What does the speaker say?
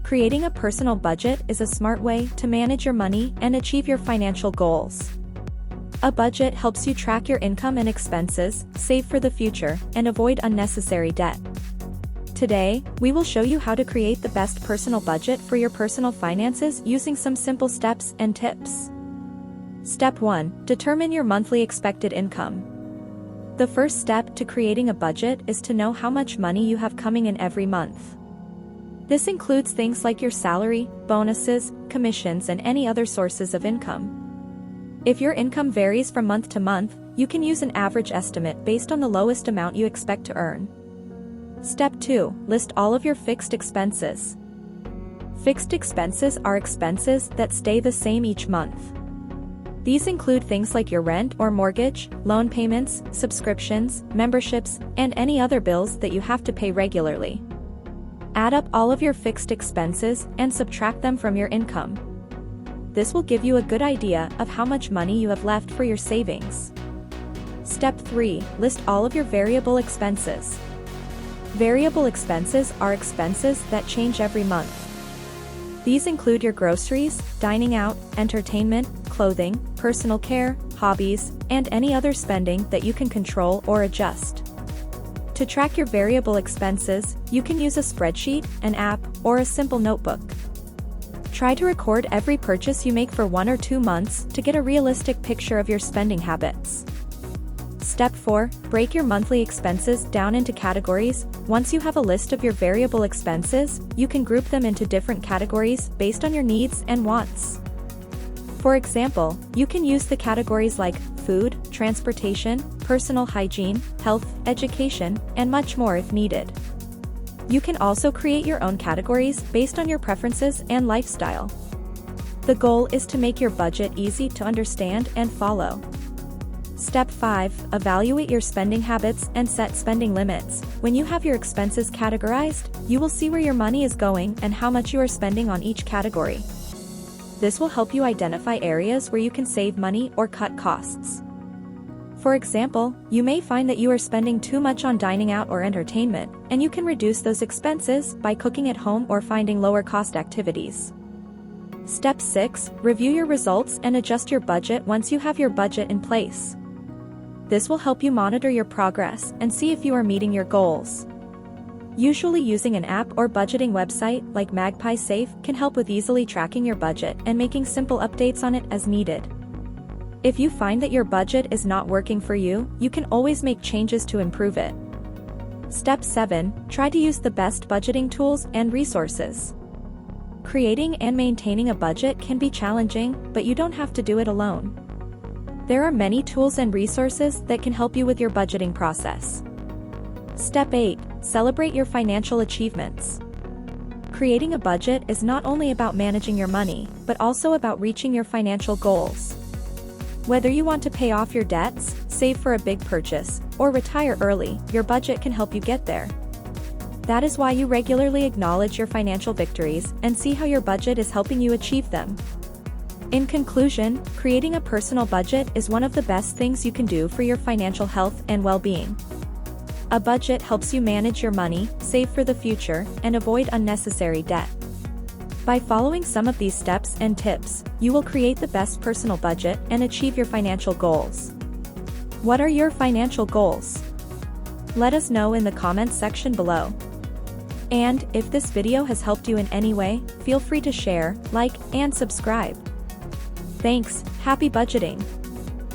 Creating a personal budget is a smart way to manage your money and achieve your financial goals. A budget helps you track your income and expenses, save for the future, and avoid unnecessary debt. Today, we will show you how to create the best personal budget for your personal finances using some simple steps and tips. Step 1. Determine your monthly expected income. The first step to creating a budget is to know how much money you have coming in every month. This includes things like your salary, bonuses, commissions, and any other sources of income. If your income varies from month to month, you can use an average estimate based on the lowest amount you expect to earn. Step 2. List all of your fixed expenses. Fixed expenses are expenses that stay the same each month. These include things like your rent or mortgage, loan payments, subscriptions, memberships, and any other bills that you have to pay regularly. Add up all of your fixed expenses and subtract them from your income. This will give you a good idea of how much money you have left for your savings. Step 3. List all of your variable expenses. Variable expenses are expenses that change every month. These include your groceries, dining out, entertainment, clothing, personal care, hobbies, and any other spending that you can control or adjust. To track your variable expenses, you can use a spreadsheet, an app, or a simple notebook. Try to record every purchase you make for 1 or 2 months to get a realistic picture of your spending habits. Step 4. Break your monthly expenses down into categories. Once you have a list of your variable expenses, you can group them into different categories based on your needs and wants. For example, you can use the categories like food, transportation, personal hygiene, health, education, and much more if needed. You can also create your own categories based on your preferences and lifestyle. The goal is to make your budget easy to understand and follow. Step 5. Evaluate your spending habits and set spending limits. When you have your expenses categorized, you will see where your money is going and how much you are spending on each category. This will help you identify areas where you can save money or cut costs. For example, you may find that you are spending too much on dining out or entertainment, and you can reduce those expenses by cooking at home or finding lower-cost activities. Step 6. Review your results and adjust your budget once you have your budget in place. This will help you monitor your progress and see if you are meeting your goals. Usually using an app or budgeting website like Magpie Safe can help with easily tracking your budget and making simple updates on it as needed. If you find that your budget is not working for you, you can always make changes to improve it. Step 7. Try to use the best budgeting tools and resources. Creating and maintaining a budget can be challenging, but you don't have to do it alone. There are many tools and resources that can help you with your budgeting process. Step 8. Celebrate your financial achievements. Creating a budget is not only about managing your money, but also about reaching your financial goals. Whether you want to pay off your debts, save for a big purchase, or retire early, your budget can help you get there. That is why you regularly acknowledge your financial victories and see how your budget is helping you achieve them. In conclusion, creating a personal budget is one of the best things you can do for your financial health and well-being. A budget helps you manage your money, save for the future, and avoid unnecessary debt. By following some of these steps and tips, you will create the best personal budget and achieve your financial goals. What are your financial goals? Let us know in the comments section below. And if this video has helped you in any way, feel free to share, like, and subscribe. Thanks, happy budgeting!